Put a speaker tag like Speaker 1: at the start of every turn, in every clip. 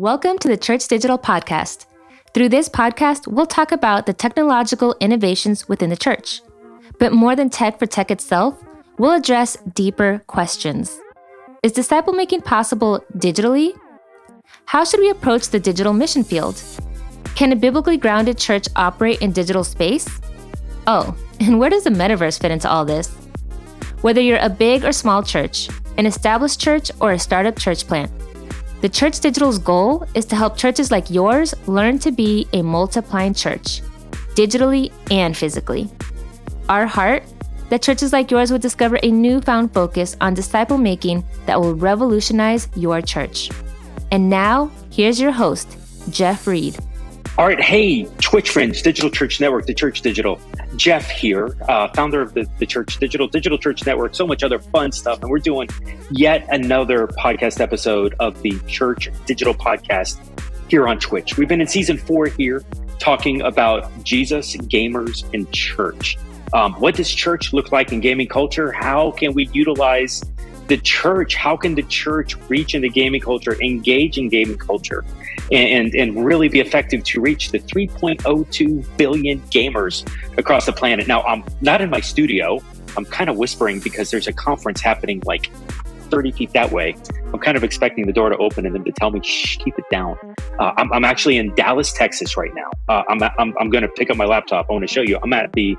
Speaker 1: Welcome to the Church Digital Podcast. Through this podcast, we'll talk about the technological innovations within the church. But more than tech for tech itself, we'll address deeper questions. Is disciple making possible digitally? How should we approach the digital mission field? Can a biblically grounded church operate in digital space? Oh, and where does the metaverse fit into all this? Whether you're a big or small church, an established church, or a startup church plant, the Church Digital's goal is to help churches like yours learn to be a multiplying church, digitally and physically. Our heart, that churches like yours would discover a newfound focus on disciple making that will revolutionize your church. And now, here's your host, Jeff Reed.
Speaker 2: All right, hey, Twitch friends, Digital Church Network, the Church Digital. Jeff here, founder of the Church Digital Church Network, so much other fun stuff. And we're doing yet another podcast episode of the Church Digital Podcast here on Twitch. We've been in season 4 here talking about Jesus, gamers, and church. What does church look like in gaming culture? How can we utilize the church? How can the church reach into gaming culture, engage in gaming culture, and really be effective to reach the 3.02 billion gamers across the planet? Now, I'm not in my studio. I'm kind of whispering because there's a conference happening like 30 feet that way. I'm kind of expecting the door to open and them to tell me, shh, keep it down. I'm actually in Dallas, Texas right now. I'm going to pick up my laptop. I want to show you. I'm at the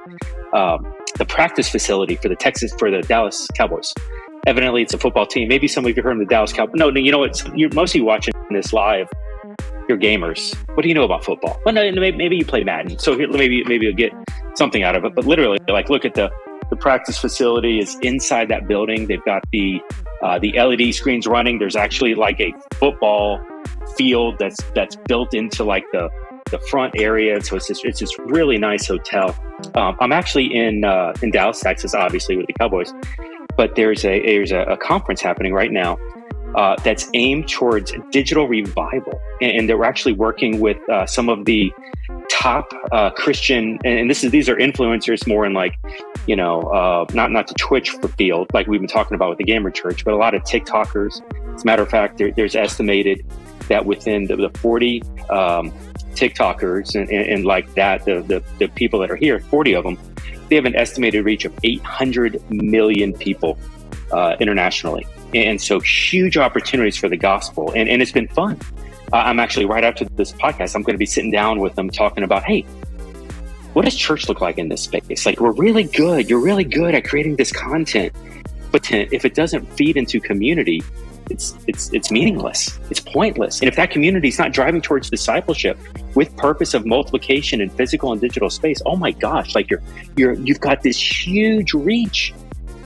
Speaker 2: practice facility for the Dallas Cowboys. Evidently, it's a football team. Maybe some of you heard of the Dallas Cowboys. No, you know what? Most of you watching this live, you're gamers. What do you know about football? Well, no, maybe you play Madden. So here, maybe you'll get something out of it. But literally, like, look at the practice facility is inside that building. They've got the LED screens running. There's actually like a football field that's built into like the front area. So it's this really nice hotel. I'm actually in Dallas, Texas, obviously with the Cowboys. But there's a conference happening right now that's aimed towards digital revival, and they're actually working with some of the top Christian, and these are influencers more in like, not the Twitch field like we've been talking about with the gamer church, but a lot of TikTokers. As a matter of fact, there's estimated that within the 40 TikTokers and like that, the people that are here, 40 of them, they have an estimated reach of 800 million people internationally. And so huge opportunities for the gospel. And it's been fun. I'm actually, right after this podcast, I'm going to be sitting down with them talking about, hey, what does church look like in this space? Like, we're really good. You're really good at creating this content. But if it doesn't feed into community, it's meaningless. It's pointless. And if that community is not driving towards discipleship with purpose of multiplication in physical and digital space, oh my gosh, like you've got this huge reach,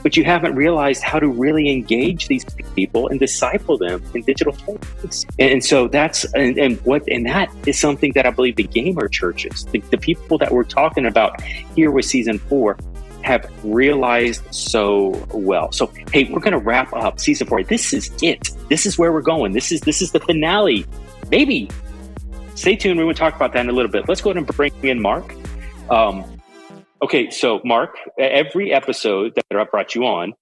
Speaker 2: but you haven't realized how to really engage these people and disciple them in digital space. And so that is something that I believe the gamer churches, the people that we're talking about here with season 4, have realized so well. So, hey, we're going to wrap up season 4. This is it. This is where we're going. This is the finale. Maybe. Stay tuned. We're going to talk about that in a little bit. Let's go ahead and bring in Mark. Okay, so Mark, every episode that I brought you on,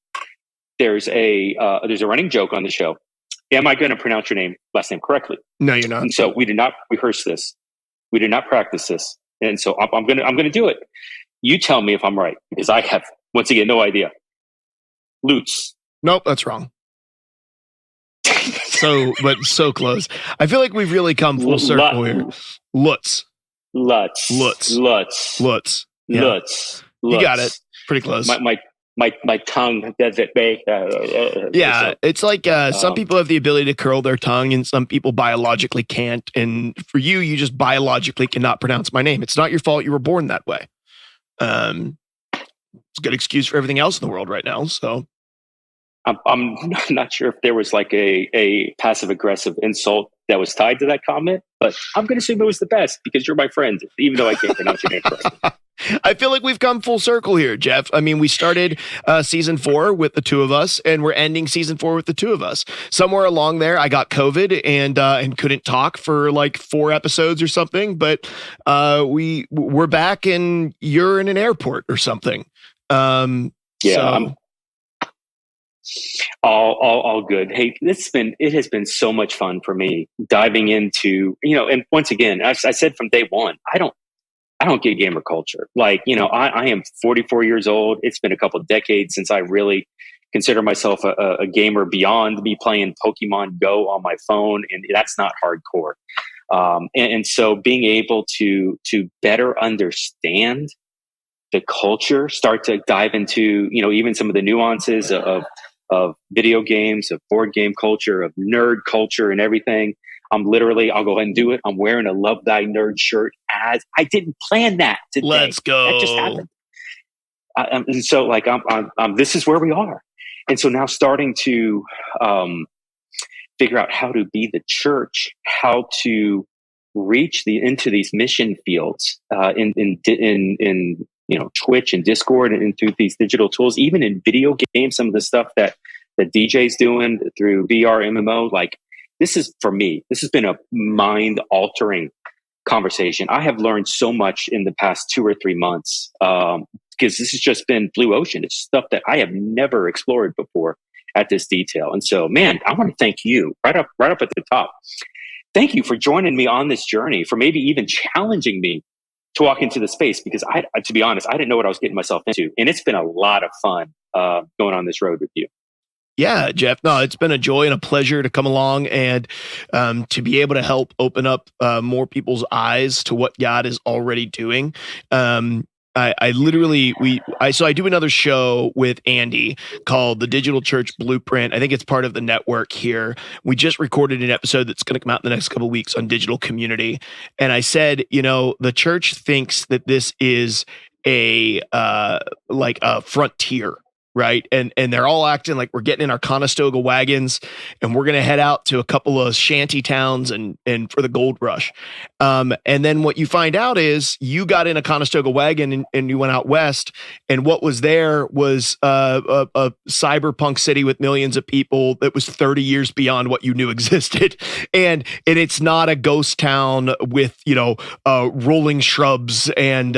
Speaker 2: there's a running joke on the show. Am I going to pronounce your last name correctly?
Speaker 3: No, you're not.
Speaker 2: And so we did not rehearse this. We did not practice this. And so I'm going to do it. You tell me if I'm right, because I have, once again, no idea. Lutz.
Speaker 3: Nope, that's wrong. So close. I feel like we've really come full circle here. Lutz.
Speaker 2: Lutz.
Speaker 3: Yeah.
Speaker 2: Lutz.
Speaker 3: You got it. Pretty close.
Speaker 2: My tongue does it.
Speaker 3: Yeah, it's like some people have the ability to curl their tongue, and some people biologically can't. And for you just biologically cannot pronounce my name. It's not your fault. You were born that way. It's a good excuse for everything else in the world right now. So
Speaker 2: I'm not sure if there was like a passive aggressive insult that was tied to that comment, but I'm going to assume it was the best because you're my friend, even though I can't pronounce your name correctly.
Speaker 3: I feel like we've come full circle here, Jeff. I mean, we started season 4 with the two of us, and we're ending season 4 with the two of us. Somewhere along there, I got COVID and couldn't talk for like 4 episodes or something. But we're back, and you're in an airport or something.
Speaker 2: Yeah, All good. Hey, it has been so much fun for me diving into, and once again, I said from day one, I don't get gamer culture. Like, I am 44 years old. It's been a couple of decades since I really consider myself a gamer beyond me playing Pokemon Go on my phone. And that's not hardcore. And so being able to better understand the culture, start to dive into, even some of the nuances of video games, of board game culture, of nerd culture and everything. I'll go ahead and do it. I'm wearing a Love Thy Nerd shirt as I didn't plan that today.
Speaker 3: Let's go.
Speaker 2: That just happened. And so this is where we are. And so now starting to figure out how to be the church, how to reach into these mission fields in Twitch and Discord and through these digital tools, even in video games, some of the stuff that DJ's doing through VR MMO, like this is, for me, this has been a mind altering conversation. I have learned so much in the past 2 or 3 months because this has just been blue ocean. It's stuff that I have never explored before at this detail. And so, man, I want to thank you right up at the top. Thank you for joining me on this journey, for maybe even challenging me to walk into the space, because to be honest, I didn't know what I was getting myself into. And it's been a lot of fun going on this road with you.
Speaker 3: Yeah, Jeff. No, it's been a joy and a pleasure to come along and to be able to help open up more people's eyes to what God is already doing. I do another show with Andy called the Digital Church Blueprint. I think it's part of the network here. We just recorded an episode that's going to come out in the next couple of weeks on digital community. And I said, the church thinks that this is a frontier. Right. And they're all acting like we're getting in our Conestoga wagons and we're going to head out to a couple of shanty towns and for the gold rush. And then what you find out is you got in a Conestoga wagon and you went out west. And what was there was a cyberpunk city with millions of people that was 30 years beyond what you knew existed. And it's not a ghost town with, rolling shrubs and,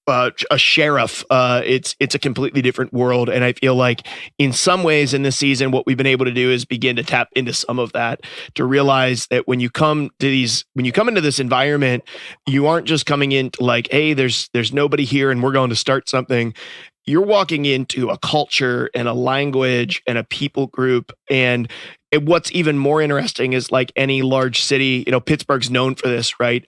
Speaker 3: a sheriff. It's a completely different world. And I feel like in some ways in this season, what we've been able to do is begin to tap into some of that, to realize that when you come into this environment, you aren't just coming into like, hey, there's nobody here and we're going to start something. You're walking into a culture and a language and a people group. And what's even more interesting is, like any large city, Pittsburgh's known for this, right?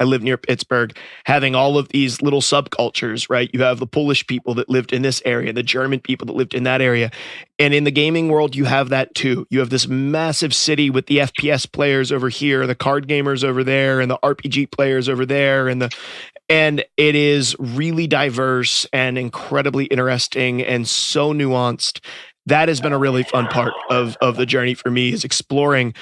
Speaker 3: I live near Pittsburgh, having all of these little subcultures, right? You have the Polish people that lived in this area, the German people that lived in that area. And in the gaming world, you have that too. You have this massive city with the FPS players over here, the card gamers over there, and the RPG players over there, and it is really diverse and incredibly interesting and so nuanced. That has been a really fun part of the journey for me, is exploring,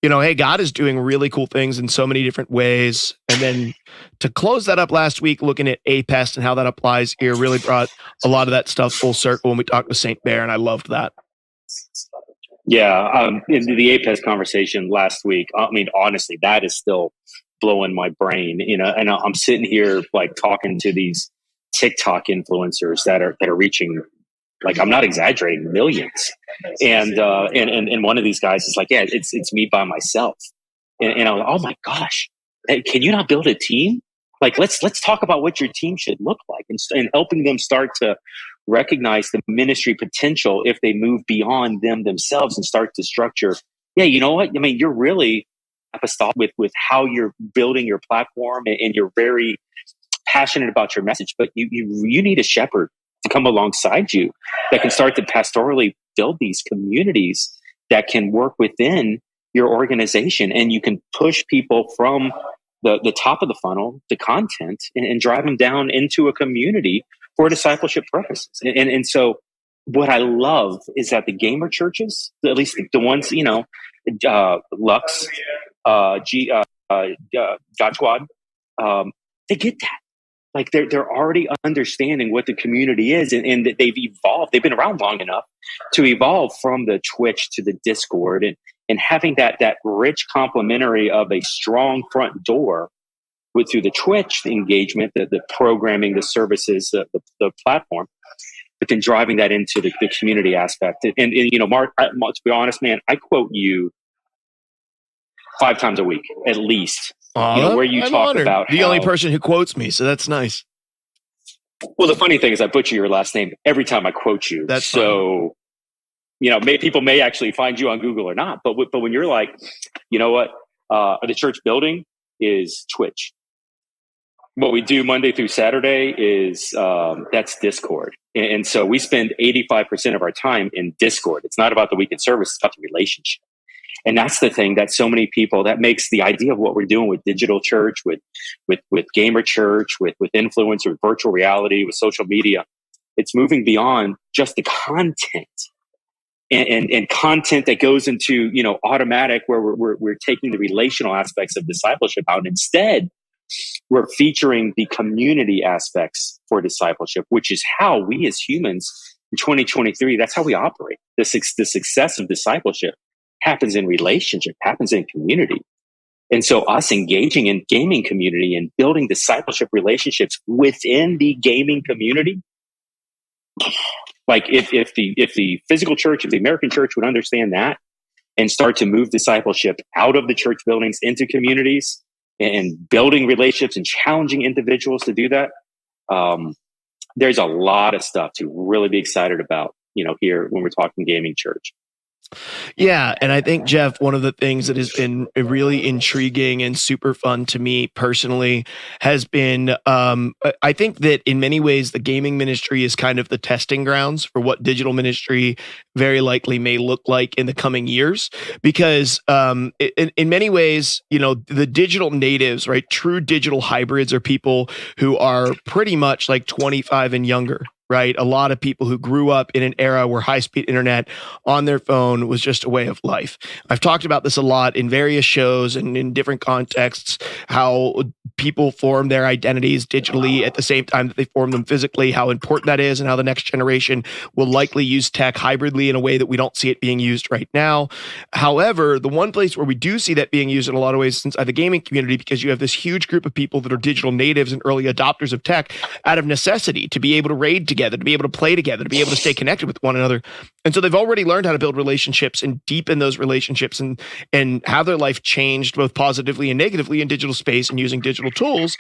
Speaker 3: hey, God is doing really cool things in so many different ways. And then to close that up last week, looking at APEST and how that applies here, really brought a lot of that stuff full circle when we talked with St. Bear, and I loved that.
Speaker 2: Yeah, in the APEST conversation last week, I mean, honestly, that is still blowing my brain, and I'm sitting here like talking to these TikTok influencers that are reaching, like, I'm not exaggerating, millions. And one of these guys is like, yeah, it's me by myself. And I'm like, oh my gosh, hey, can you not build a team? Like, let's talk about what your team should look like, and helping them start to recognize the ministry potential if they move beyond themselves and start to structure. Yeah, you know what? I mean, you're really apostolic with how you're building your platform, and you're very passionate about your message, but you need a shepherd to come alongside you that can start to pastorally build these communities that can work within your organization, and you can push people from the top of the funnel, the content, and drive them down into a community for discipleship purposes. And so what I love is that the gamer churches, at least the ones, Lux, God Squad, they get that. Like they're already understanding what the community is, and that they've evolved. They've been around long enough to evolve from the Twitch to the Discord, and having that rich complementary of a strong front door through the Twitch engagement, the programming, the services, the platform, but then driving that into the community aspect. And Mark, to be honest, man, I quote you 5 times a week, at least, where you
Speaker 3: I'm
Speaker 2: talk
Speaker 3: honored.
Speaker 2: about
Speaker 3: the only person who quotes me. So that's nice.
Speaker 2: Well, the funny thing is I butcher your last name every time I quote you.
Speaker 3: That's so,
Speaker 2: people may actually find you on Google or not, but when you're like, you know what, the church building is Twitch. What we do Monday through Saturday is that's Discord. And so we spend 85% of our time in Discord. It's not about the weekend service, it's about the relationship. And that's the thing that so many people, that makes the idea of what we're doing with digital church, with gamer church, with influencer, with virtual reality, with social media, it's moving beyond just the content and content that goes into, automatic, where we're taking the relational aspects of discipleship out. And instead, we're featuring the community aspects for discipleship, which is how we as humans in 2023, that's how we operate. The success of discipleship happens in relationship, happens in community. And so us engaging in gaming community and building discipleship relationships within the gaming community, like if the physical church, if the American church would understand that and start to move discipleship out of the church buildings into communities and building relationships and challenging individuals to do that, there's a lot of stuff to really be excited about, here when we're talking gaming church.
Speaker 3: Yeah. And I think, Jeff, one of the things that has been really intriguing and super fun to me personally has been, I think that in many ways, the gaming ministry is kind of the testing grounds for what digital ministry very likely may look like in the coming years. Because in many ways, the digital natives, right? True digital hybrids are people who are pretty much like 25 and younger. Right? A lot of people who grew up in an era where high-speed internet on their phone was just a way of life. I've talked about this a lot in various shows and in different contexts, how people form their identities digitally at the same time that they form them physically, how important that is, and how the next generation will likely use tech hybridly in a way that we don't see it being used right now. However, the one place where we do see that being used in a lot of ways is inside the gaming community, because you have this huge group of people that are digital natives and early adopters of tech out of necessity to be able to raid together, to be able to play together, to be able to stay connected with one another. And so they've already learned how to build relationships and deepen those relationships and have their life changed both positively and negatively in digital space and using digital tools.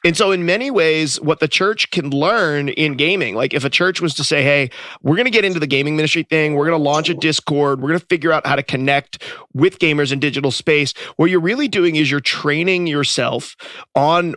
Speaker 3: And so in many ways, what the church can learn in gaming, like if a church was to say, hey, we're going to get into the gaming ministry thing, we're going to launch a Discord, we're going to figure out how to connect with gamers in digital space, what you're really doing is you're training yourself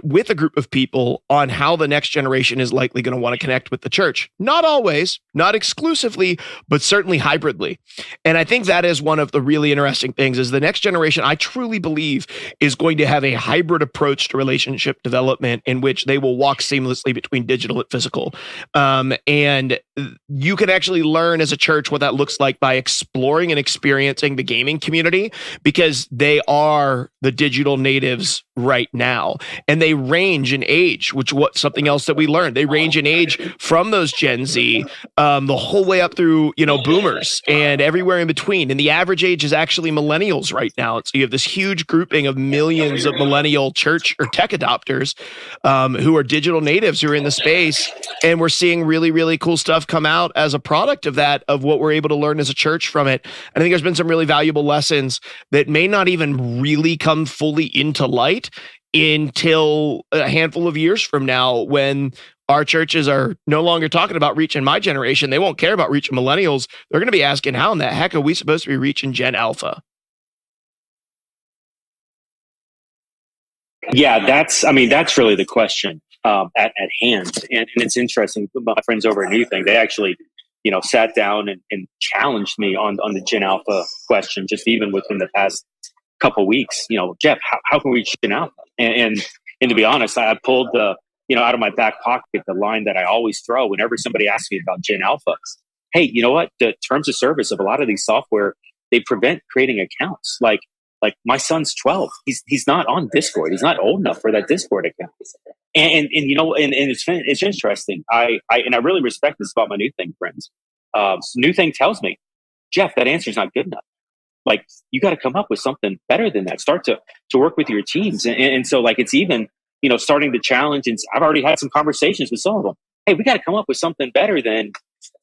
Speaker 3: with a group of people on how the next generation is likely going to want to connect with the church. Not always, not exclusively, but certainly hybridly. And I think that is one of the really interesting things is the next generation, I truly believe, is going to have a hybrid approach to relationship development in which they will walk seamlessly between digital and physical. And you can actually learn as a church what that looks like by exploring and experiencing the gaming community, because they are the digital natives right now. And they range in age, something else that we learned. They range in age from those Gen Z, the whole way up through, boomers and everywhere in between. And the average age is actually millennials right now. So you have this huge grouping of millions of millennial church or tech adopters who are digital natives who are in the space. And we're seeing really, really cool stuff come out as a product of that, of what we're able to learn as a church from it. And I think there's been some really valuable lessons that may not even really come fully into light until a handful of years from now, when our churches are no longer talking about reaching my generation. They won't care about reaching millennials. They're going to be asking, how in the heck are we supposed to be reaching Gen Alpha?
Speaker 2: Yeah, that's really the question at hand. And it's interesting. My friends over at New Thing, they actually, sat down and challenged me on the Gen Alpha question, just even within the past couple of weeks. Jeff, how can we reach Gen Alpha? And to be honest, I pulled out of my back pocket the line that I always throw whenever somebody asks me about Gen Alpha. Hey, you know what? The terms of service of a lot of these software, they prevent creating accounts. Like my son's 12. He's not on Discord. He's not old enough for that Discord account. And it's interesting. I really respect this about my New Thing friends. New Thing tells me, Jeff, that answer is not good enough. Like, you got to come up with something better than that. Start to work with your teams. And so it's even, starting to challenge. And I've already had some conversations with some of them. Hey, we got to come up with something better than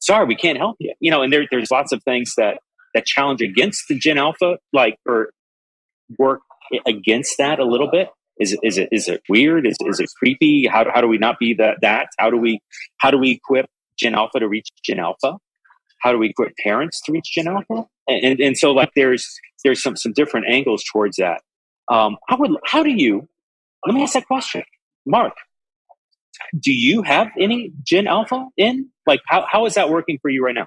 Speaker 2: sorry, we can't help you. And there's lots of things that challenge against the Gen Alpha, or work against that a little bit. Is it weird? Is it creepy? How do we not be that? How do we equip Gen Alpha to reach Gen Alpha? How do we equip parents to reach Gen Alpha? And so there's some different angles towards that. Let me ask that question, Mark. Do you have any Gen Alpha in? How is that working for you right now?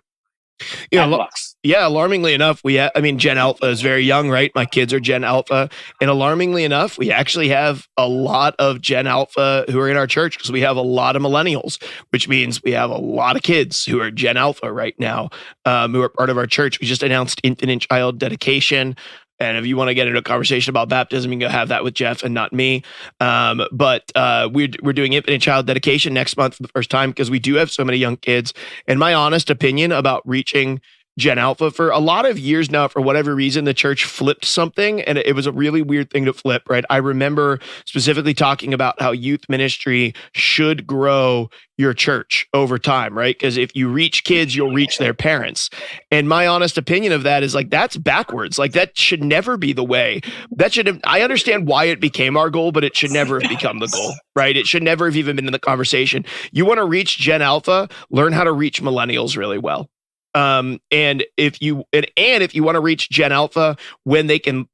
Speaker 3: Alarmingly enough, Gen Alpha is very young, right? My kids are Gen Alpha. And alarmingly enough, we actually have a lot of Gen Alpha who are in our church because we have a lot of millennials, which means we have a lot of kids who are Gen Alpha right now, who are part of our church. We just announced infant and child dedication. And if you want to get into a conversation about baptism, you can go have that with Jeff and not me. But we're doing infant and child dedication next month for the first time because we do have so many young kids. And my honest opinion about reaching Gen Alpha, for a lot of years now, for whatever reason, the church flipped something, and it was a really weird thing to flip, right? I remember specifically talking about how youth ministry should grow your church over time, right? Because if you reach kids, you'll reach their parents. And my honest opinion of that is that's backwards. That should never be the way. I understand why it became our goal, but it should never have become the goal, right? It should never have even been in the conversation. You want to reach Gen Alpha, learn how to reach millennials really well. And if you want to reach Gen Alpha when they can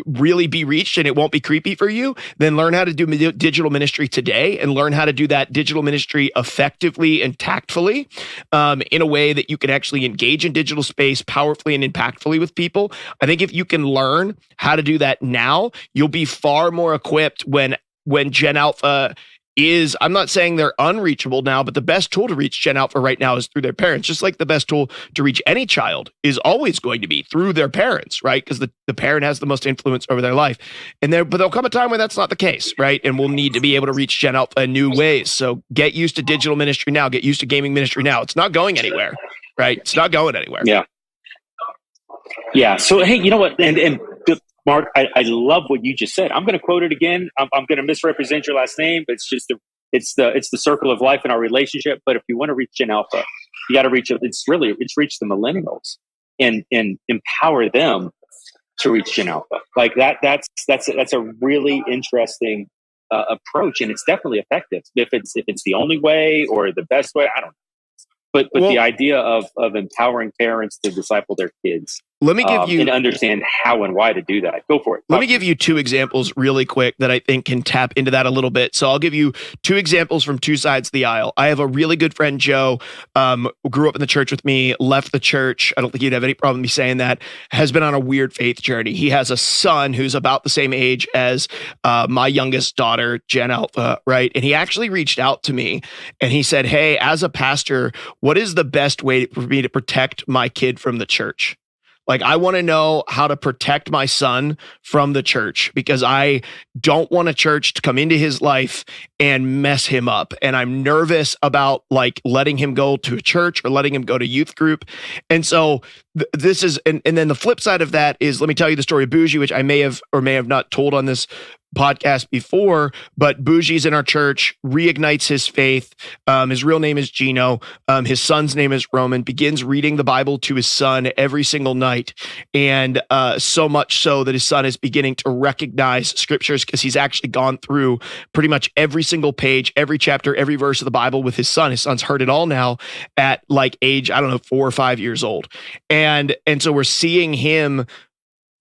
Speaker 3: really be reached and it won't be creepy for you, then learn how to do digital ministry today and learn how to do that digital ministry effectively and tactfully, in a way that you can actually engage in digital space powerfully and impactfully with people. I think if you can learn how to do that now, you'll be far more equipped when Gen Alpha I'm not saying they're unreachable now, but the best tool to reach Gen Alpha right now is through their parents. Just like the best tool to reach any child is always going to be through their parents, right? Because the parent has the most influence over their life. But there'll come a time when that's not the case, right? And we'll need to be able to reach Gen Alpha in new ways. So get used to digital ministry now. Get used to gaming ministry now. It's not going anywhere, right? It's not going anywhere.
Speaker 2: Yeah. Yeah. So, hey, you know what? And Mark, I love what you just said. I'm going to quote it again. I'm going to misrepresent your last name, but it's the circle of life in our relationship. But if you want to reach Gen Alpha, you got to reach reach the millennials and empower them to reach Gen Alpha. That's a really interesting approach, and it's definitely effective. If it's the only way or the best way, I don't know. But the idea of empowering parents to disciple their kids.
Speaker 3: Let me give you
Speaker 2: and understand how and why to do that. Go for it.
Speaker 3: Let me give you two examples really quick that I think can tap into that a little bit. So I'll give you two examples from two sides of the aisle. I have a really good friend, Joe, who grew up in the church with me, left the church. I don't think you'd have any problem me saying that, has been on a weird faith journey. He has a son who's about the same age as my youngest daughter, Gen Alpha, right? And he actually reached out to me and he said, hey, as a pastor, what is the best way for me to protect my kid from the church? I want to know how to protect my son from the church because I don't want a church to come into his life and mess him up. And I'm nervous about letting him go to a church or letting him go to youth group. And so this is, and then the flip side of that is, let me tell you the story of Bougie, which I may have or may have not told on this podcast before, but Bougie's in our church, reignites his faith. His real name is Gino. His son's name is Roman, begins reading the Bible to his son every single night. And so much so that his son is beginning to recognize scriptures because he's actually gone through pretty much every single page, every chapter, every verse of the Bible with his son. His son's heard it all now at age, 4 or 5 years old. And so we're seeing him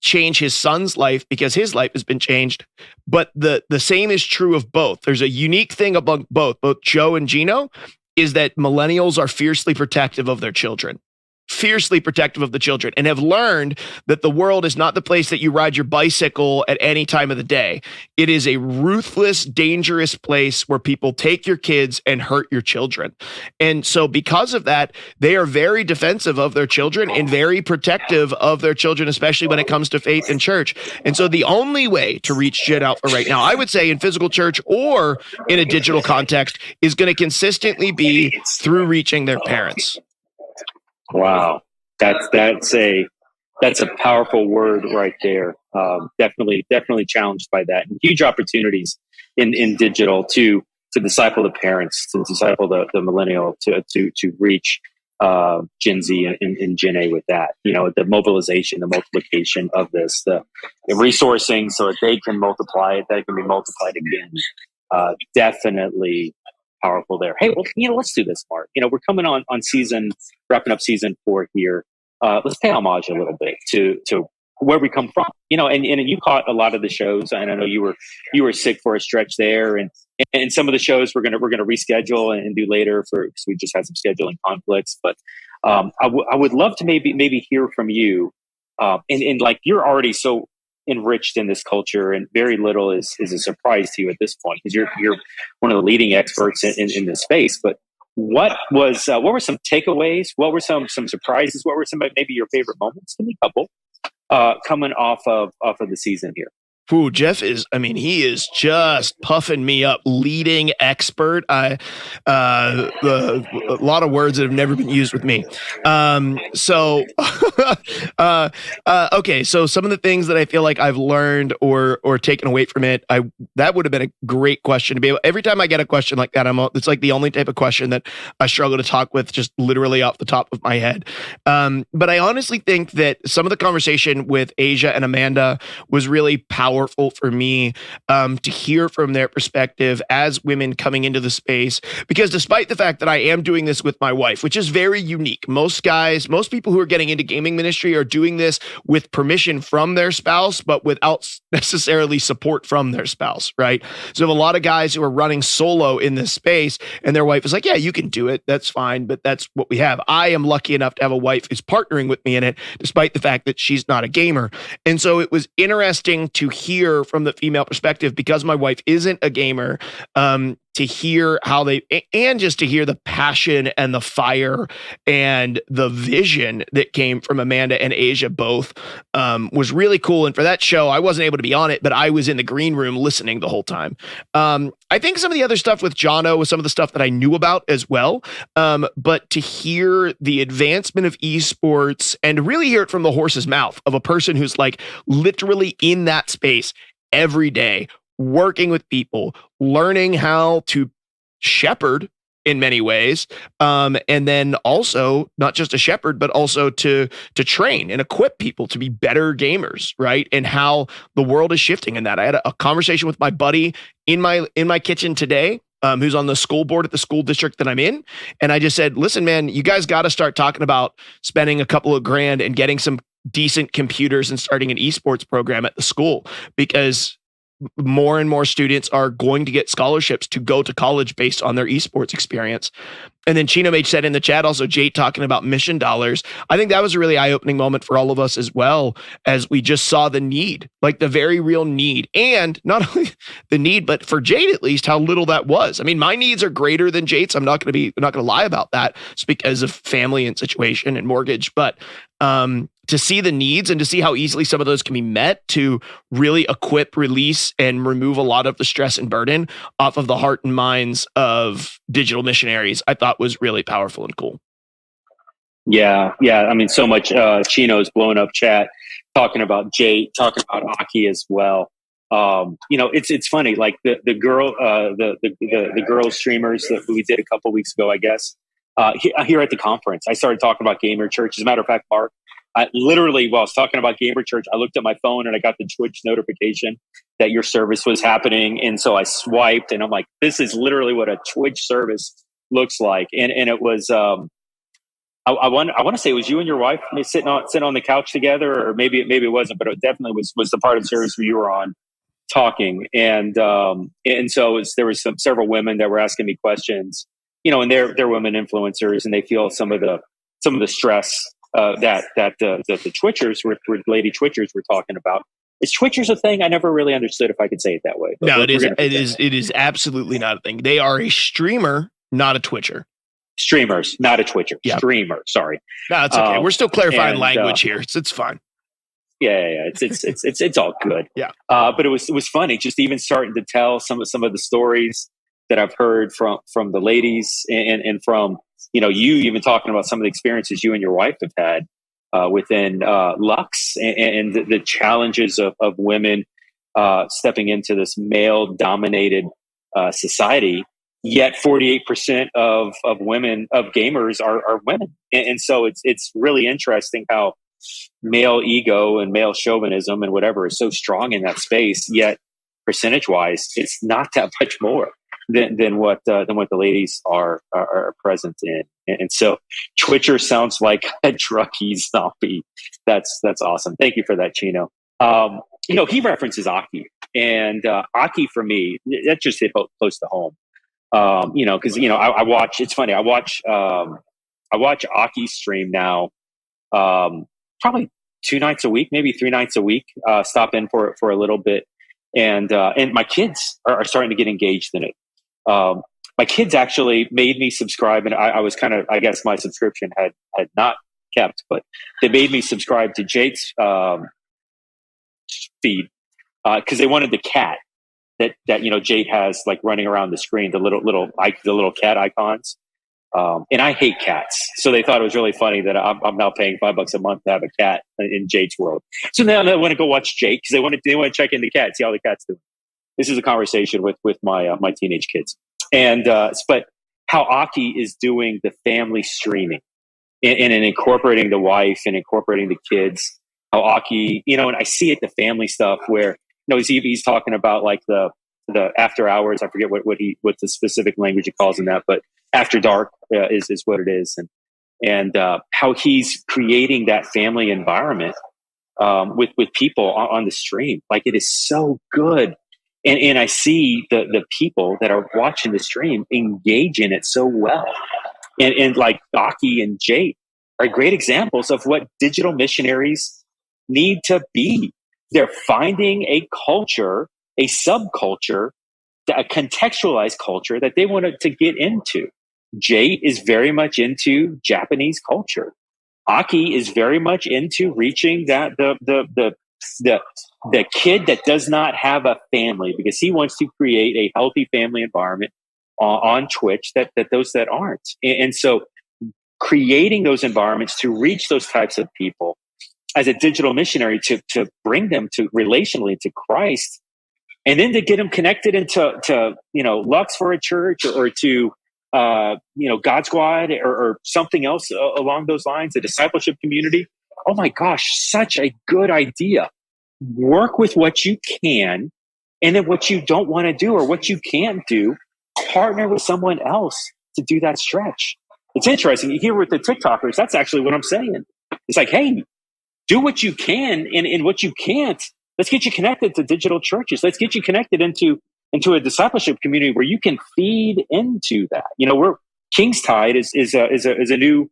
Speaker 3: change his son's life because his life has been changed. But the same is true of both. There's a unique thing among both Joe and Gino is that millennials are fiercely protective of their children. Fiercely protective of the children, and have learned that the world is not the place that you ride your bicycle at any time of the day. It is a ruthless, dangerous place where people take your kids and hurt your children. And so because of that, they are very defensive of their children and very protective of their children, especially when it comes to faith and church. And so the only way to reach Gen Alpha right now, I would say in physical church or in a digital context, is going to consistently be through reaching their parents.
Speaker 2: Wow, that's a powerful word right there. Definitely challenged by that, and huge opportunities in digital to disciple the parents, to disciple the millennial, to reach GenZ and GenA with that. The mobilization, the multiplication of this, the resourcing so that they can multiply it, that can be multiplied again. Definitely powerful there. Hey, well, let's do this, Mark. We're coming on wrapping up season 4 here. Let's pay homage a little bit to where we come from. And you caught a lot of the shows, and I know you were sick for a stretch there, and some of the shows we're gonna reschedule and do later because we just had some scheduling conflicts. But I would love to maybe hear from you, and like you're already so enriched in this culture, and very little is a surprise to you at this point because you're one of the leading experts in this space. But what were some takeaways? What were some surprises? What were some maybe your favorite moments? Give me a couple coming off of the season here.
Speaker 3: Ooh, Jeff he is just puffing me up. Leading expert. A lot of words that have never been used with me. Okay. So some of the things that I feel like I've learned or taken away from it, that would have been a great question to be able. Every time I get a question like that, it's like the only type of question that I struggle to talk with just literally off the top of my head. But I honestly think that some of the conversation with Asia and Amanda was really powerful for me to hear from their perspective as women coming into the space, because despite the fact that I am doing this with my wife, which is very unique, most people who are getting into gaming ministry are doing this with permission from their spouse, but without necessarily support from their spouse, right? So we have a lot of guys who are running solo in this space, and their wife is like, yeah, you can do it. That's fine, but that's what we have. I am lucky enough to have a wife who's partnering with me in it, despite the fact that she's not a gamer. And so it was interesting to hear from the female perspective, because my wife isn't a gamer, to hear how and just to hear the passion and the fire and the vision that came from Amanda and Asia both was really cool. And for that show, I wasn't able to be on it, but I was in the green room listening the whole time. I think some of the other stuff with Jono was some of the stuff that I knew about as well. But to hear the advancement of esports and really hear it from the horse's mouth of a person who's like literally in that space every day, working with people, learning how to shepherd in many ways, and then also not just a shepherd, but also to train and equip people to be better gamers, right? And how the world is shifting in that. I had a conversation with my buddy in my kitchen today, who's on the school board at the school district that I'm in, and I just said, listen, man, you guys got to start talking about spending a couple of grand and getting some decent computers and starting an esports program at the school, because more and more students are going to get scholarships to go to college based on their esports experience. And then Chino Mage said in the chat, also Jade talking about mission dollars. I think that was a really eye-opening moment for all of us as well, as we just saw the need, like the very real need. And not only the need, but for Jade, at least, how little that was. I mean, my needs are greater than Jade's. I'm not going to lie about that. It's because of family and situation and mortgage. But to see the needs and to see how easily some of those can be met to really equip, release, and remove a lot of the stress and burden off of the heart and minds of digital missionaries, I thought was really powerful and cool.
Speaker 2: Yeah. I mean, so much. Chino's blowing up chat, talking about Jade, talking about Aki as well. It's funny. Like the girl streamers that we did a couple weeks ago, I guess. Here at the conference, I started talking about Gamer Church. As a matter of fact, Mark, while I was talking about Gamer Church, I looked at my phone and I got the Twitch notification that your service was happening. And so I swiped and I'm like, this is literally what a Twitch service looks like. And it was, I want to say it was you and your wife sitting on the couch together, or maybe it wasn't, but it definitely was the part of the service where you were on talking. And so there was several women that were asking me questions, and they're women influencers, and they feel some of the stress that the Twitchers were lady Twitchers were talking about. Is Twitchers a thing? I never really understood, if I could say it that way. But
Speaker 3: no, it is absolutely not a thing. They are a streamer, not a Twitcher.
Speaker 2: Streamers, not a Twitcher.
Speaker 3: Yeah.
Speaker 2: Streamer, sorry.
Speaker 3: No, it's okay. We're still clarifying language here. It's fine.
Speaker 2: Yeah. It's all good.
Speaker 3: Yeah.
Speaker 2: But it was funny just even starting to tell some of the stories that I've heard from the ladies and from you even talking about some of the experiences you and your wife have had within Lux and the challenges of women stepping into this male dominated society Yet 48% of gamers are women. And so it's really interesting how male ego and male chauvinism and whatever is so strong in that space, yet percentage wise, it's not that much more than what the ladies are present in. And so Twitcher sounds like a druggy zombie. That's awesome. Thank you for that, Chino. He references Aki, and Aki for me, that just hit close to home. Because I watch. It's funny. I watch Aki stream now. Probably 2 nights a week, maybe 3 nights a week. Stop in for a little bit, and my kids are starting to get engaged in it. My kids actually made me subscribe, and I was kind of, I guess my subscription had not kept, but they made me subscribe to Jake's feed because they wanted the cat that Jade has like running around the screen, the little cat icons. And I hate cats, so they thought it was really funny that I'm now paying $5 a month to have a cat in Jade's world. So now they want to go watch Jake because they want to check in the cat, see how the cat's doing. This is a conversation with my teenage kids, and but how Aki is doing the family streaming and incorporating the wife and incorporating the kids. How Aki, and I see it, the family stuff where he's talking about like the after hours. I forget what the specific language he calls in that, but after dark is what it is, and how he's creating that family environment with people on the stream. Like it is so good, and I see the people that are watching the stream engage in it so well, and like Aki and Jake are great examples of what digital missionaries need to be. They're finding a culture, a subculture, a contextualized culture that they wanted to get into. Jay is very much into Japanese culture. Aki is very much into reaching that the kid that does not have a family, because he wants to create a healthy family environment on Twitch that those that aren't. And so creating those environments to reach those types of people as a digital missionary to bring them to relationally to Christ, and then to get them connected into Lux for a church or to God Squad or something else along those lines, a discipleship community. Oh my gosh, such a good idea. Work with what you can, and then what you don't want to do or what you can't do, partner with someone else to do that stretch. It's interesting. You hear with the TikTokers, that's actually what I'm saying. It's like, hey, do what you can, and what you can't, let's get you connected to digital churches. Let's get you connected into a discipleship community where you can feed into that. King's Tide is a new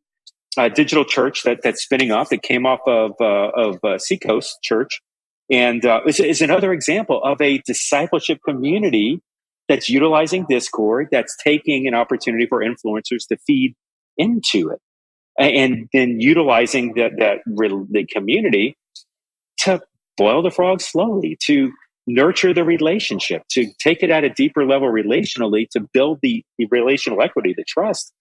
Speaker 2: digital church that's spinning up. That came off of Seacoast Church, and is another example of a discipleship community that's utilizing Discord, that's taking an opportunity for influencers to feed into it, and then utilizing the community to boil the frog slowly, to nurture the relationship, to take it at a deeper level relationally, to build the relational equity, the trust,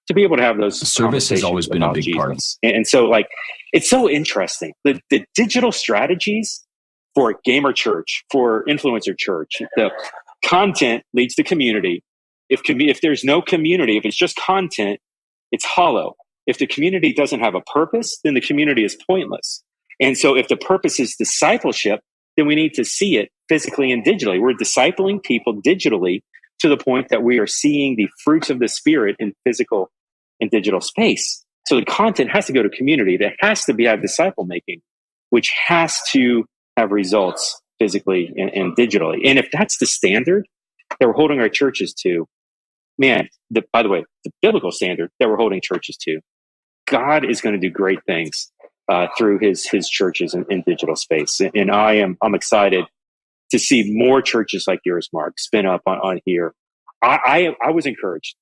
Speaker 2: to be able to have those
Speaker 4: service has always been a big
Speaker 2: Jesus.
Speaker 4: part.
Speaker 2: And so it's so interesting. The digital strategies for gamer church, for influencer church, the content leads to community. If there's no community, if it's just content, it's hollow. If the community doesn't have a purpose, then the community is pointless. And so if the purpose is discipleship, then we need to see it physically and digitally. We're discipling people digitally to the point that we are seeing the fruits of the Spirit in physical and digital space. So the content has to go to community. That has to have disciple making, which has to have results physically and digitally. And if that's the standard that we're holding our churches to, man, by the way, the biblical standard that we're holding churches to, God is going to do great things through his churches in digital space. And I'm excited to see more churches like yours, Mark, spin up on here. I was encouraged,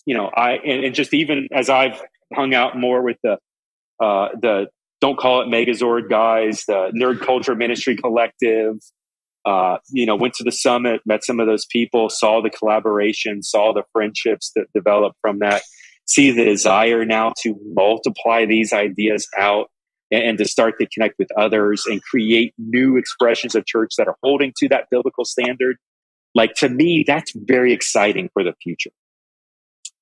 Speaker 2: and just even as I've hung out more with the Don't Call It Megazord guys, the Nerd Culture Ministry Collective, went to the summit, met some of those people, saw the collaboration, saw the friendships that developed from that, see the desire now to multiply these ideas out and to start to connect with others and create new expressions of church that are holding to that biblical standard. Like, to me, that's very exciting for the future,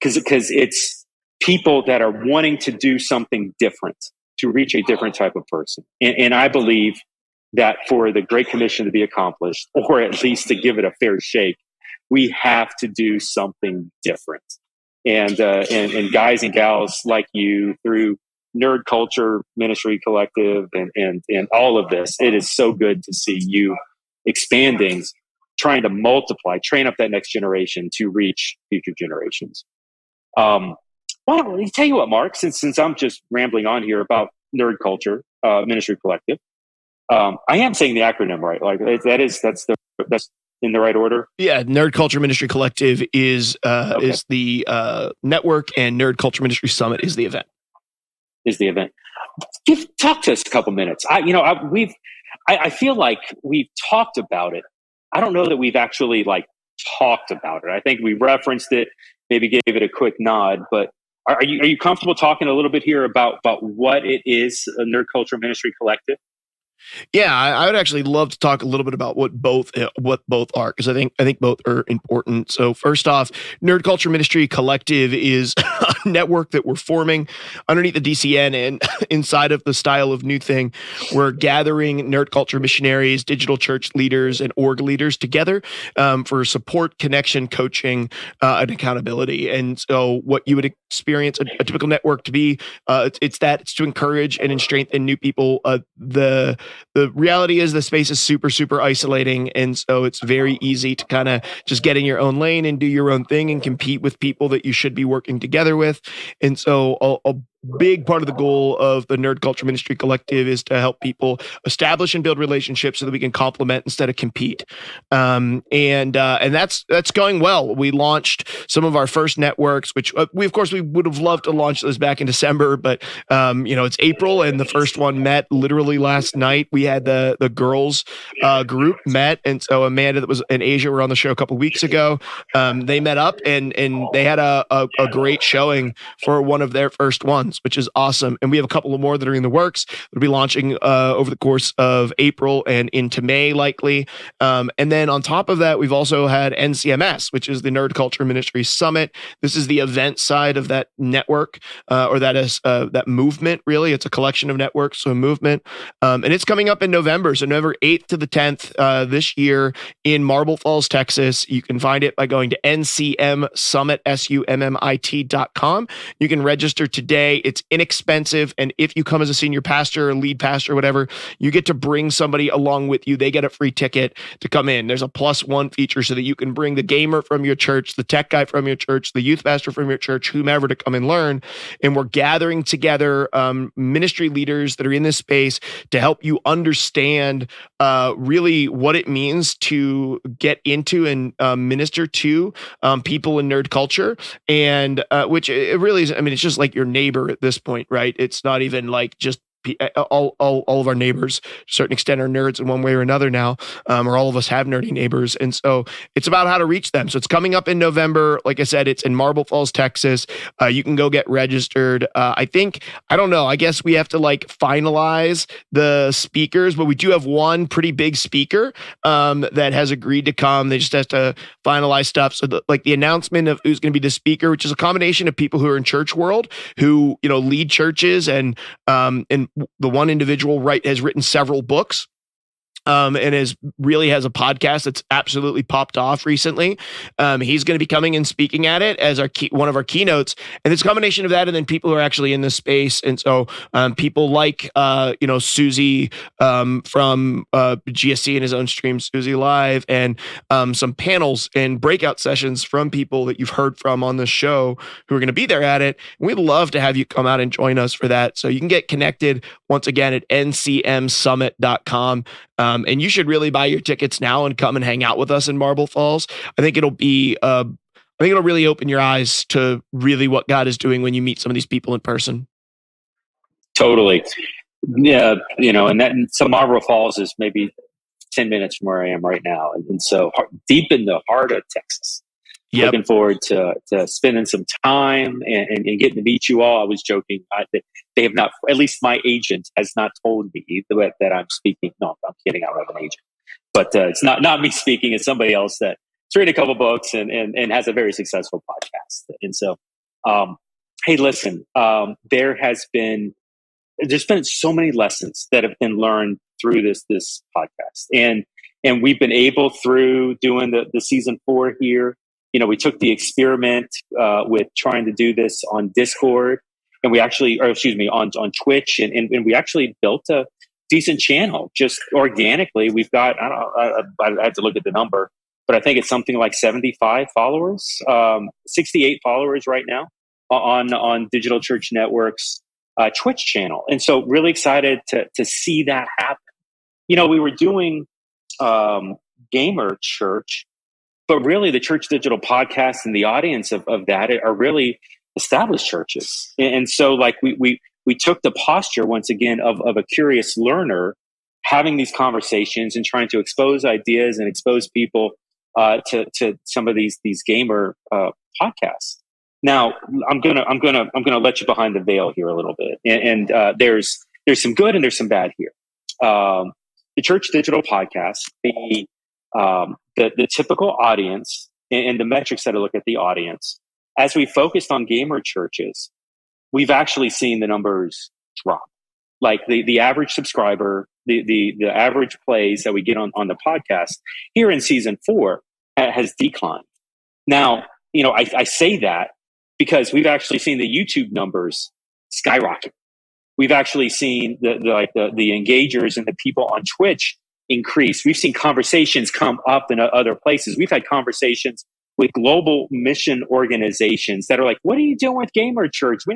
Speaker 2: because it's people that are wanting to do something different to reach a different type of person. And I believe that for the Great Commission to be accomplished, or at least to give it a fair shake, we have to do something different. And guys and gals like you, through Nerd Culture Ministry Collective and all of this, it is so good to see you expanding, trying to multiply, train up that next generation to reach future generations. Well, let me tell you what, Mark, since I'm just rambling on here about Nerd Culture Ministry Collective, I am saying the acronym right. Like, that's in the right order.
Speaker 3: Yeah, Nerd Culture Ministry Collective is the network, and Nerd Culture Ministry Summit is the event.
Speaker 2: Talk to us a couple minutes. I feel like we've talked about it. I don't know that we've actually talked about it. I think we referenced it, maybe gave it a quick nod, but are you comfortable talking a little bit here about what it is, a Nerd Culture Ministry Collective?
Speaker 3: Yeah, I would actually love to talk a little bit about what both are, because I think both are important. So first off, Nerd Culture Ministry Collective is a network that we're forming underneath the DCN, and inside of the Style of New Thing, we're gathering nerd culture missionaries, digital church leaders, and org leaders together for support, connection, coaching, and accountability. And so what you would experience a typical network to be, it's to encourage and strengthen new people. The reality is the space is super, super isolating. And so it's very easy to kind of just get in your own lane and do your own thing and compete with people that you should be working together with. And so a big part of the goal of the Nerd Culture Ministry Collective is to help people establish and build relationships so that we can complement instead of compete. And that's going well. We launched some of our first networks, which we would have loved to launch those back in December, but it's April, and the first one met literally last night. We had the girls group met, and so Amanda, that was in Asia, were on the show a couple of weeks ago. They met up and they had a great showing for one of their first ones, which is awesome. And we have a couple of more that are in the works. We'll be launching over the course of April and into May, likely. And then on top of that, we've also had NCMS, which is the Nerd Culture Ministry Summit. This is the event side of that network, or that is that movement, really. It's a collection of networks, so a movement. And it's coming up in November, so November 8th to the 10th this year in Marble Falls, Texas. You can find it by going to ncmsummit.com. You can register today. It's inexpensive, and if you come as a senior pastor or lead pastor or whatever, you get to bring somebody along with you. They get a free ticket to come in. There's a +1 feature so that you can bring the gamer from your church, the tech guy from your church, the youth pastor from your church, whomever, to come and learn. And we're gathering together ministry leaders that are in this space to help you understand really what it means to get into and minister to people in nerd culture, and which it really is. I mean, it's just like your neighbor at this point, right? It's not even like just all of our neighbors, to a certain extent, are nerds in one way or another now, or all of us have nerdy neighbors. And so it's about how to reach them. So it's coming up in November. Like I said, it's in Marble Falls, Texas. You can go get registered. I don't know. I guess we have to finalize the speakers, but we do have one pretty big speaker that has agreed to come. They just have to finalize stuff. So the announcement of who's going to be the speaker, which is a combination of people who are in church world, who, lead churches, and the one individual has written several books. And has a podcast that's absolutely popped off recently. He's going to be coming and speaking at it as one of our keynotes, and it's a combination of that, and then people who are actually in this space. And so people like Susie from GSC in his own stream, Susie Live, and some panels and breakout sessions from people that you've heard from on the show who are going to be there at it. And we'd love to have you come out and join us for that. So you can get connected once again at ncmsummit.com. And you should really buy your tickets now and come and hang out with us in Marble Falls. I think it'll really open your eyes to really what God is doing when you meet some of these people in person.
Speaker 2: Totally. Yeah. So Marble Falls is maybe 10 minutes from where I am right now. And so deep in the heart of Texas. Yep. Looking forward to spending some time and getting to meet you all. I was joking. They have not, at least my agent has not told me that I'm speaking. No, I'm kidding. I don't have an agent. But it's not me speaking. It's somebody else that written a couple books and has a very successful podcast. And so, hey, listen, there's been so many lessons that have been learned through this podcast, and we've been able, through doing the season 4 here. We took the experiment with trying to do this on Discord, and on Twitch, and we actually built a decent channel just organically. We've got, I have to look at the number, but I think it's something like 75 followers, 68 followers right now on Digital Church Network's Twitch channel. And so really excited to see that happen. We were doing Gamer Church, but really the Church Digital podcast and the audience of that are really established churches. And so like we took the posture once again of a curious learner, having these conversations and trying to expose ideas and expose people to some of these gamer podcasts. Now I'm gonna let you behind the veil here a little bit, and there's some good and there's some bad here. The Church Digital podcast, the typical audience and the metrics that I look at the audience, as we focused on gamer churches, we've actually seen the numbers drop. Like the average subscriber, the average plays that we get on the podcast here in season 4 has declined. Now, I say that because we've actually seen the YouTube numbers skyrocket. We've actually seen the engagers and the people on Twitch increase. We've seen conversations come up in other places. We've had conversations with global mission organizations that are like, "What are you doing with Gamer Church? We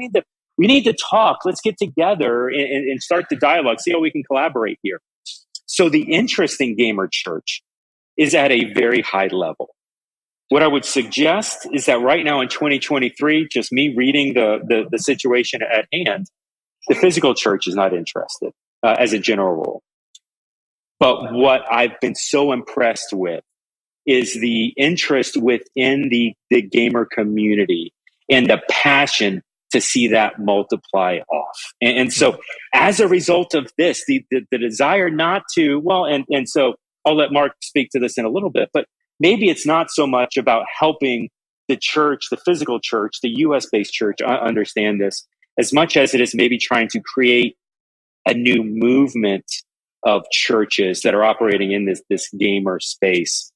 Speaker 2: need to talk. Let's get together and start the dialogue. See how we can collaborate here." So the interest in Gamer Church is at a very high level. What I would suggest is that right now in 2023, just me reading the situation at hand, the physical church is not interested as a general rule. But what I've been so impressed with is the interest within the gamer community and the passion to see that multiply off. And so as a result of this, the desire not to, and so I'll let Mark speak to this in a little bit, but maybe it's not so much about helping the church, the physical church, the US-based church understand this, as much as it is maybe trying to create a new movement of churches that are operating in this gamer space.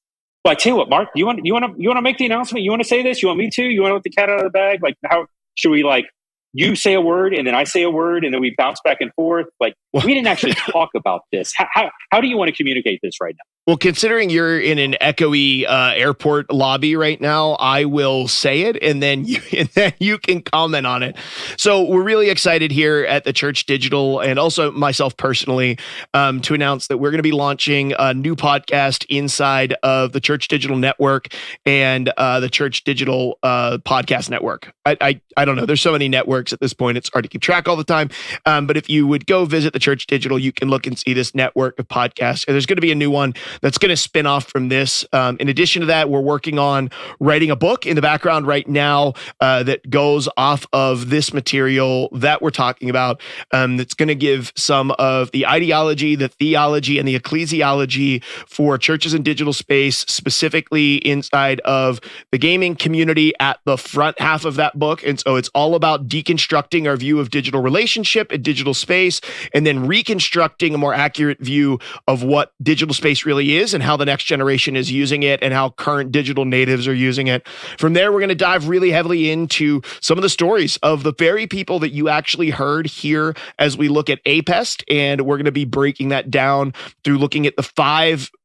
Speaker 2: Well, I tell you what, Mark, you want to make the announcement? You want to say this? You want me to? You want to let the cat out of the bag? Like, how should we, like, you say a word and then I say a word and then we bounce back and forth? Like, we didn't actually talk about this. How do you want to communicate this right now?
Speaker 3: Well, considering you're in an echoey airport lobby right now, I will say it, and then you can comment on it. So we're really excited here at the Church Digital, and also myself personally, to announce that we're going to be launching a new podcast inside of the Church Digital Network and the Church Digital Podcast Network. I don't know. There's so many networks at this point; it's hard to keep track all the time. But if you would go visit the Church Digital, you can look and see this network of podcasts. And there's going to be a new one that's going to spin off from this. In addition to that, we're working on writing a book in the background right now that goes off of this material that we're talking about. That's going to give some of the ideology, the theology, and the ecclesiology for churches in digital space, specifically inside of the gaming community, at the front half of that book. And so it's all about deconstructing our view of digital relationship and digital space, and then reconstructing a more accurate view of what digital space really is and how the next generation is using it and how current digital natives are using it. From there, we're going to dive really heavily into some of the stories of the very people that you actually heard here as we look at APEST, and we're going to be breaking that down through looking at the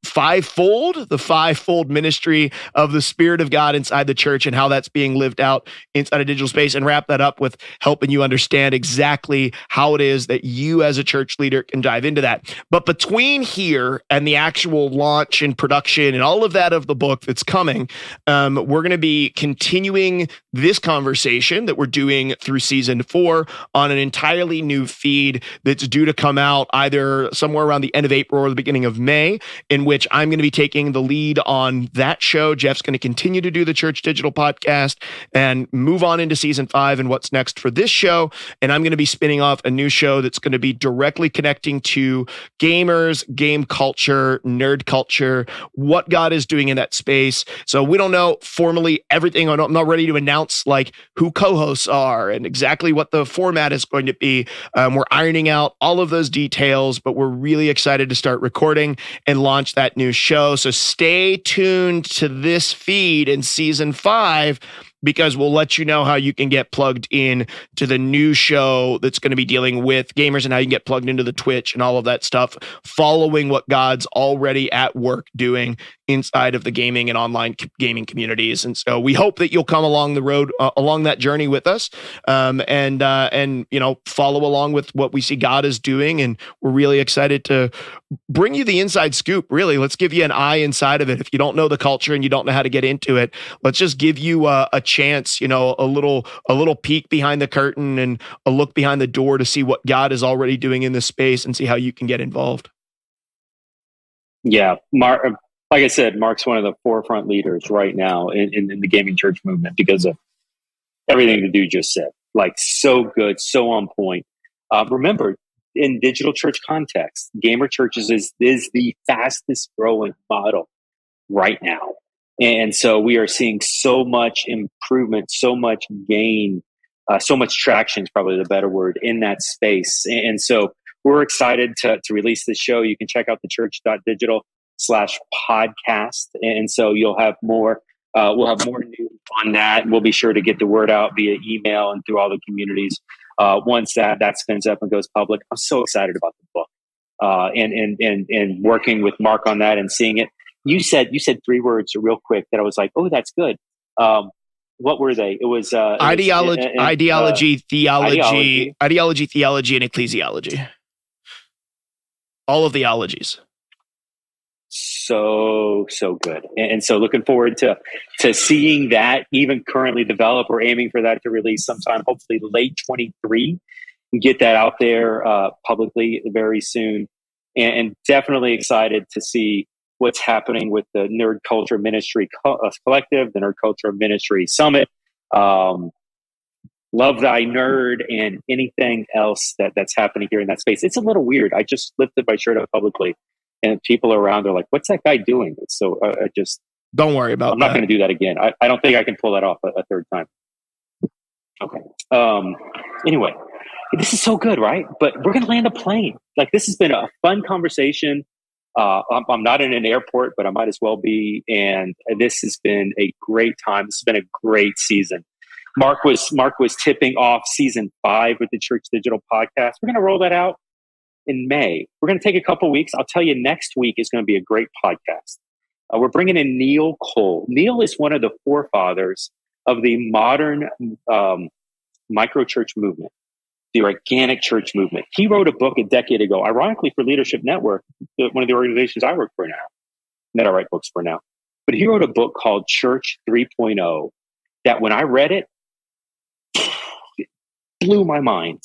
Speaker 3: fivefold ministry of the Spirit of God inside the church and how that's being lived out inside a digital space, and wrap that up with helping you understand exactly how it is that you as a church leader can dive into that. But between here and the actual launch and production and all of that of the book that's coming, we're going to be continuing this conversation that we're doing through season 4 on an entirely new feed that's due to come out either somewhere around the end of April or the beginning of May, in which I'm going to be taking the lead on that show. Jeff's going to continue to do the Church Digital podcast and move on into season 5 and what's next for this show. And I'm going to be spinning off a new show that's going to be directly connecting to gamers, game culture, nerd nerd culture, what God is doing in that space. So we don't know formally everything. I'm not ready to announce like who co-hosts are and exactly what the format is going to be. We're ironing out all of those details, but we're really excited to start recording and launch that new show. So stay tuned to this feed in season 5, because we'll let you know how you can get plugged in to the new show that's going to be dealing with gamers and how you can get plugged into the Twitch and all of that stuff, following what God's already at work doing inside of the gaming and online gaming communities. And so we hope that you'll come along the road, along that journey with us, and follow along with what we see God is doing. And we're really excited to bring you the inside scoop. Really, let's give you an eye inside of it. If you don't know the culture and you don't know how to get into it, let's just give you a chance, a little peek behind the curtain and a look behind the door to see what God is already doing in this space and see how you can get involved.
Speaker 2: Yeah, Mark, like I said, Mark's one of the forefront leaders right now in the gaming church movement because of everything the dude just said. Like, so good, so on point. Remember, in digital church context, gamer churches is the fastest growing model right now. And so we are seeing so much improvement, so much gain, so much traction is probably the better word in that space. And so we're excited to release this show. You can check out theChurch.digital/podcast. And so you'll have more, we'll have more news on that. We'll be sure to get the word out via email and through all the communities. Once that spins up and goes public, I'm so excited about the book, and working with Mark on that and seeing it. You said 3 words real quick that I was like, oh, that's good. What were they? It was
Speaker 3: ideology, theology, theology, and ecclesiology. All of the ologies.
Speaker 2: So good. And so looking forward to seeing that even currently develop. We're aiming for that to release sometime, hopefully late 23, and get that out there publicly very soon. And definitely excited to see what's happening with the Nerd Culture Ministry Collective, the Nerd Culture Ministry Summit, Love Thy Nerd, and anything else that's happening here in that space. It's a little weird. I just lifted my shirt up publicly, and people around are like, "What's that guy doing?" So I just
Speaker 3: don't worry about.
Speaker 2: I'm not going to do that again. I don't think I can pull that off a third time. Okay. Anyway, this is so good, right? But we're going to land a plane. Like, this has been a fun conversation. I'm not in an airport, but I might as well be. And this has been a great time. This has been a great season. Mark was tipping off season 5 with the Church Digital podcast. We're going to roll that out in May. We're going to take a couple weeks. I'll tell you, next week is going to be a great podcast. We're bringing in Neil Cole. Neil is one of the forefathers of the modern micro church movement, the organic church movement. He wrote a book a decade ago, ironically for Leadership Network, one of the organizations I work for now, that I write books for now. But he wrote a book called Church 3.0 that when I read it, it blew my mind.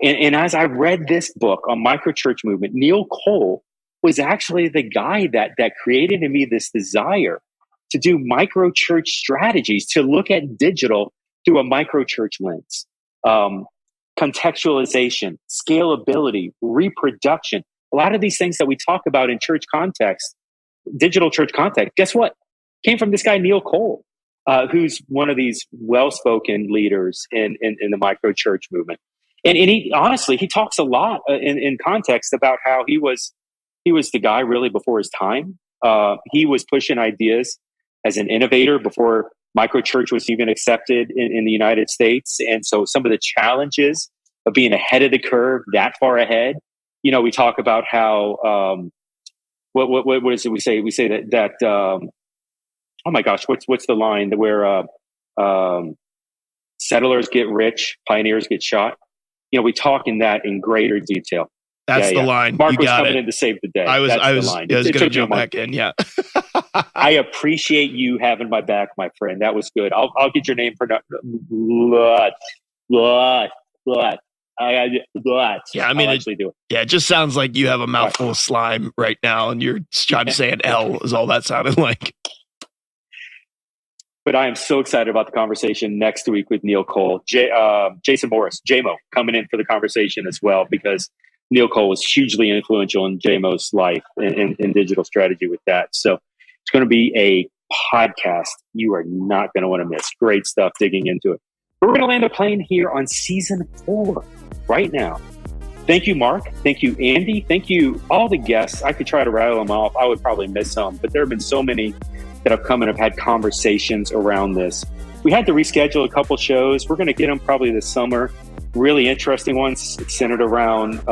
Speaker 2: And as I read this book on micro church movement, Neil Cole was actually the guy that created in me this desire to do micro church strategies, to look at digital through a micro church lens. Contextualization, scalability, reproduction, a lot of these things that we talk about in church context, digital church context, guess what? Came from this guy, Neil Cole, who's one of these well-spoken leaders in the micro church movement. And he honestly, he talks a lot in context about how he was the guy really before his time. He was pushing ideas as an innovator before microchurch was even accepted in the United States. And so some of the challenges of being ahead of the curve, that far ahead, we talk about how, what is it we say? We say that oh my gosh, what's the line where settlers get rich, pioneers get shot? We talk in that in greater detail.
Speaker 3: That's the line.
Speaker 2: Mark was coming in to save the day.
Speaker 3: I was going to jump back in. Yeah.
Speaker 2: I appreciate you having my back, my friend. That was good. I'll get your name pronounced. Lutz.
Speaker 3: Yeah, I mean,
Speaker 2: I'll actually do it.
Speaker 3: Yeah, it just sounds like you have a mouthful of slime right now, and you're trying to say an L is all that sounded like.
Speaker 2: But I am so excited about the conversation next week with Neil Cole. Jason Morris, JMO, coming in for the conversation as well, because Neil Cole was hugely influential in JMO's life and digital strategy with that. So it's going to be a podcast you are not going to want to miss. Great stuff digging into it. We're going to land a plane here on season 4 right now. Thank you, Mark. Thank you, Andy. Thank you, all the guests. I could try to rattle them off. I would probably miss some, but there have been so many that have come and have had conversations around this. We had to reschedule a couple shows. We're going to get them probably this summer. Really interesting ones centered around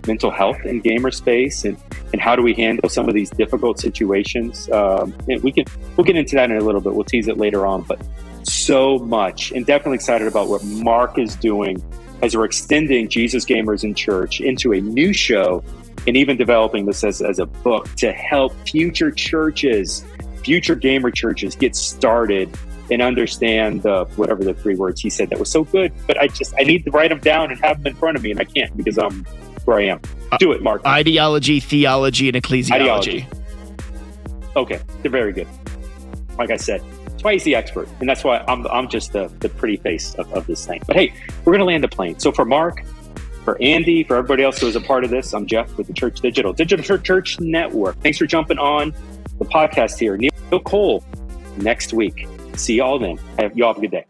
Speaker 2: mental health in gamer space and how do we handle some of these difficult situations. And we'll get into that in a little bit. We'll tease it later on, but so much, and definitely excited about what Mark is doing as we're extending Jesus Gamers in Church into a new show and even developing this as a book to help future churches, future gamer churches get started and understand whatever the 3 words he said that was so good. But I need to write them down and have them in front of me, and I can't because I'm where I am. Do it, Mark.
Speaker 3: Ideology, theology, and ecclesiology.
Speaker 2: Ideology. Okay, they're very good. Like I said, that's why he's the expert, and that's why I'm just the pretty face of this thing. But hey, we're going to land the plane. So for Mark, for Andy, for everybody else who was a part of this, I'm Jeff with the Church Digital Church Network. Thanks for jumping on the podcast here. Neil Cole next week. See y'all then. You all have a good day.